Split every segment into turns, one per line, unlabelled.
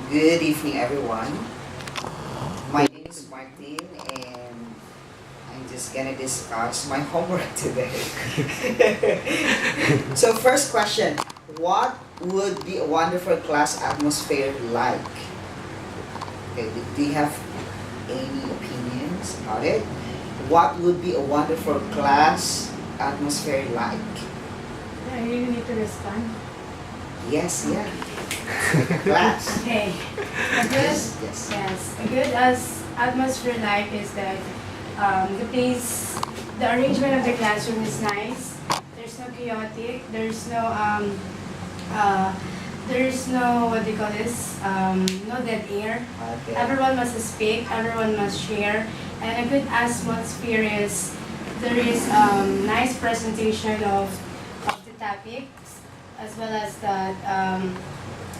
Good evening, everyone. My name is Martin, and I'm just gonna discuss my homework today. So, first question: what would be a wonderful class atmosphere like? Okay, do you have any opinions about it? What would be a wonderful class atmosphere like?
I really need to respond.
Yes, yeah. Class.
Okay. A good,
Yes.
yes, a good as atmosphere like is that the place, the arrangement of the classroom is nice. There's no chaotic. There's no what do you call this? No dead air.
Okay.
Everyone must speak. Everyone must share. And a good atmosphere is there is nice presentation of the topics as well as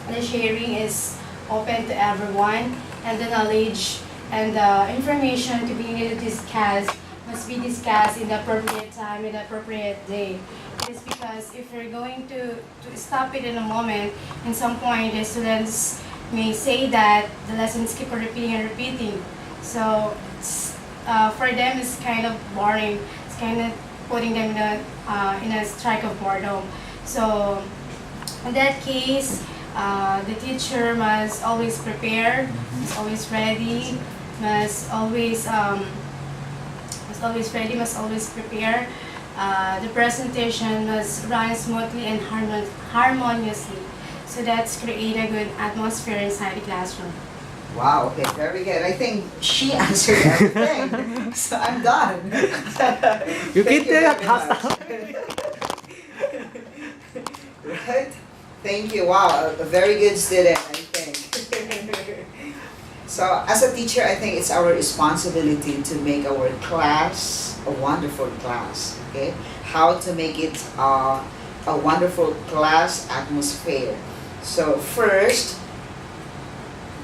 the sharing is open to everyone, and the knowledge and the information to be able to discuss must be discussed in the appropriate time, in the appropriate day. It is because if we're going to stop it in a moment, in some point the students may say that the lessons keep on repeating and repeating. So for them it's kind of boring. It's kind of putting them in a strike of boredom. So in that case, the teacher must always prepare, must always ready, must always prepare. The presentation must run smoothly and harmoniously. So that's create a good atmosphere inside the classroom.
Wow, okay, very good. I think she answered everything. So I'm done.
You
Thank
can tell
very
cast
much. Right? Thank you. Wow, a very good student, I think. So as a teacher, I think it's our responsibility to make our class a wonderful class. Okay? How to make it a wonderful class atmosphere. So first,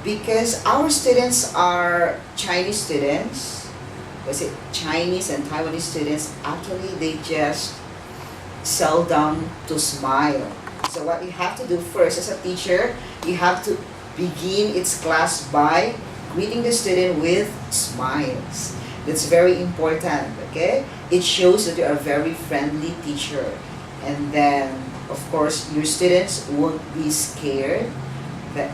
because our students are Chinese students, was it Chinese and Taiwanese students, actually they just seldom to smile. So what you have to do first as a teacher, you have to begin its class by greeting the student with smiles. That's very important, okay? It shows that you are a very friendly teacher. And then, of course, your students won't be scared that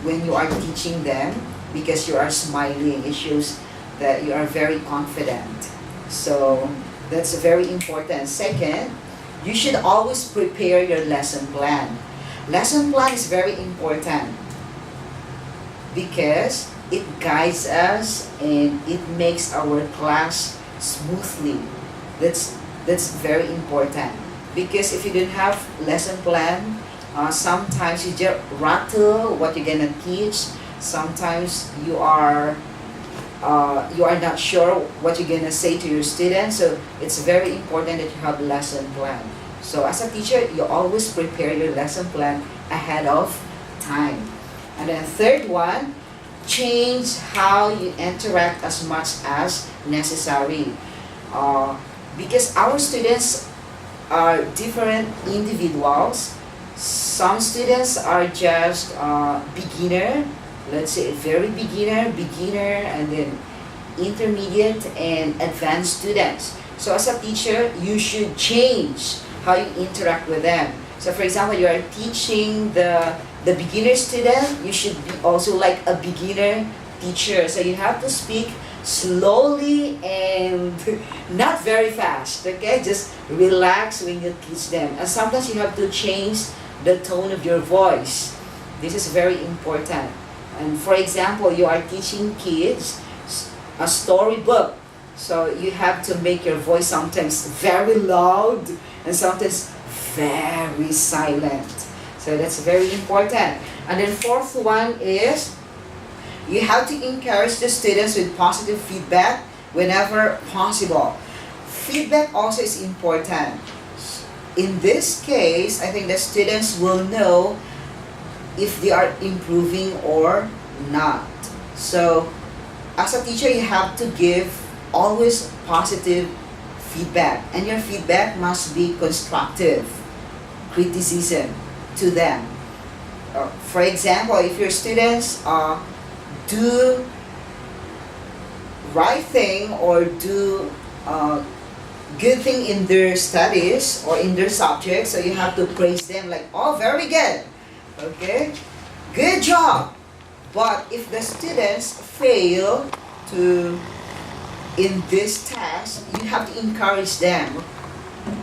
when you are teaching them because you are smiling. It shows that you are very confident. So that's very important. Second, you should always prepare your lesson plan. Lesson plan is very important because it guides us and it makes our class smoothly. That's very important because if you don't have lesson plan, sometimes you just rattle what you're gonna teach. Sometimes you are not sure what you're gonna say to your students. So it's very important that you have lesson plan. So as a teacher, you always prepare your lesson plan ahead of time. And then third one, change how you interact as much as necessary. Because our students are different individuals. Some students are just beginner, let's say very beginner, and then intermediate and advanced students. So as a teacher, you should change how you interact with them. So for example, you are teaching the beginner student, you should be also like a beginner teacher. So you have to speak slowly and not very fast, okay? Just relax when you teach them. And sometimes you have to change the tone of your voice. This is very important. And for example, you are teaching kids a storybook. So you have to make your voice sometimes very loud and sometimes very silent. So that's very important. And then fourth one is you have to encourage the students with positive feedback whenever possible. Feedback also is important. In this case, I think the students will know if they are improving or not. So as a teacher, you have to give always positive feedback, and your feedback must be constructive criticism to them. For example, if your students do right thing or do good thing in their studies or in their subjects, so you have to praise them like, oh, very good, okay, good job. But if the students fail to in this task, you have to encourage them,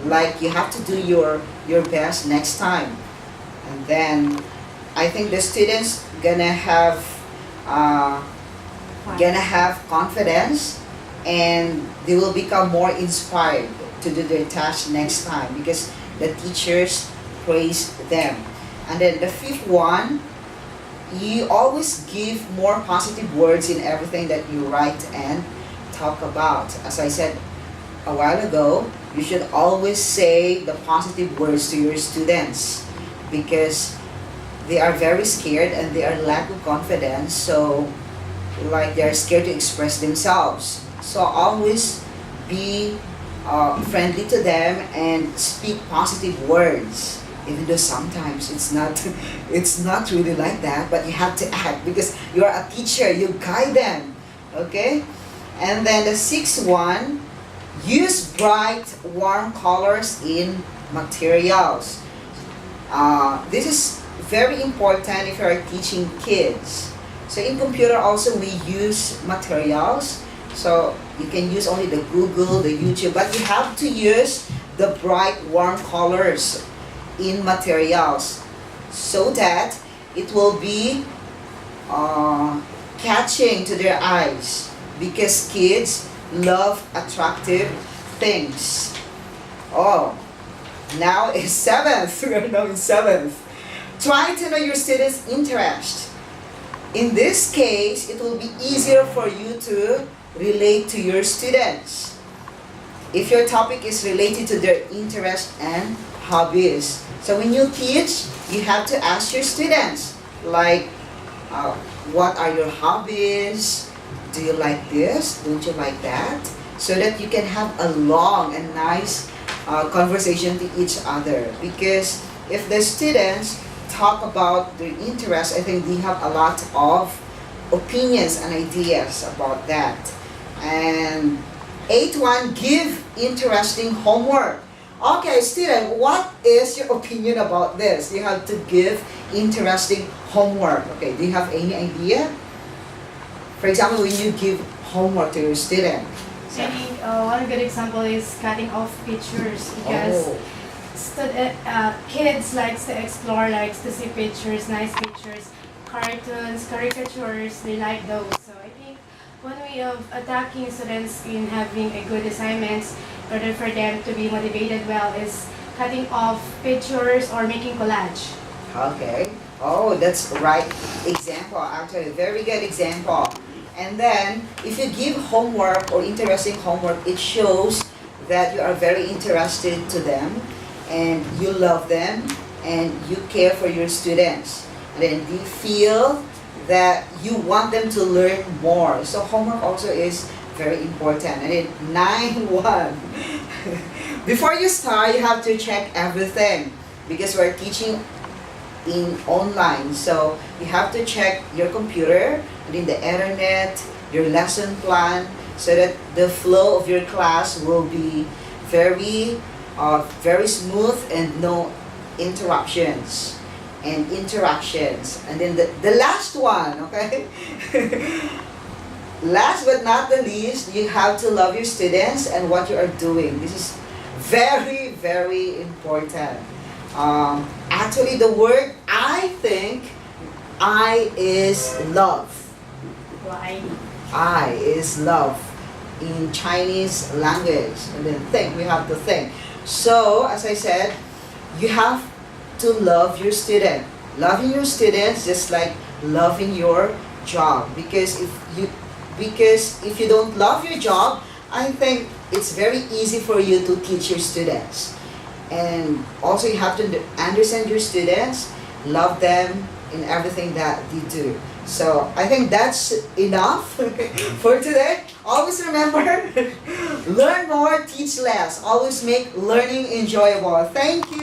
like you have to do your best next time. And then I think the students uh, gonna have confidence, and they will become more inspired to do their task next time because the teachers praise them. And then the fifth one, you always give more positive words in everything that you write and talk about. As I said a while ago, you should always say the positive words to your students because they are very scared and they are lack of confidence, so like they are scared to express themselves. So always be friendly to them and speak positive words, even though sometimes it's not really like that, but you have to act because you are a teacher, you guide them, okay. And then the sixth one, use bright warm colors in materials. This is very important if you are teaching kids. So in computer also we use materials. So you can use only the Google, the YouTube, but you have to use the bright warm colors in materials so that it will be catching to their eyes because kids love attractive things. Oh, now is seventh. We are now in seventh. Try to know your students' interest. In this case, it will be easier for you to relate to your students if your topic is related to their interest and hobbies. So when you teach, you have to ask your students like, what are your hobbies? Do you like this? Don't you like that? So that you can have a long and nice conversation to each other. Because if the students talk about their interests, I think they have a lot of opinions and ideas about that. And eighth one, give interesting homework. Okay, student, what is your opinion about this? You have to give interesting homework. Okay, do you have any idea? For example, when you give homework to your student.
Maybe one good example is cutting off pictures because kids likes to explore, likes to see pictures, nice pictures, cartoons, caricatures, they like those. So I think one way of attacking students in having a good assignments in order for them to be motivated well is cutting off pictures or making collage.
Okay. Oh, that's the right example. Actually, very good example. And then, if you give homework or interesting homework, it shows that you are very interested to them and you love them and you care for your students. And then you feel that you want them to learn more. So homework also is very important. And then 9-1. Before you start, you have to check everything because we're teaching in online. So you have to check your computer and in the internet, your lesson plan, so that the flow of your class will be very smooth and no interruptions and interactions. And then the last one, okay? Last but not the least, you have to love your students and what you are doing. This is very, very important. Actually, the word I think, I is love.
Why?
I is love in Chinese language. And then think, we have to think. So, as I said, you have to love your student. Loving your students just like loving your job. Because if you don't love your job, I think it's very easy for you to teach your students. And also you have to understand your students, love them in everything that they do. So I think that's enough for today. Always remember, learn more, teach less. Always make learning enjoyable. Thank you.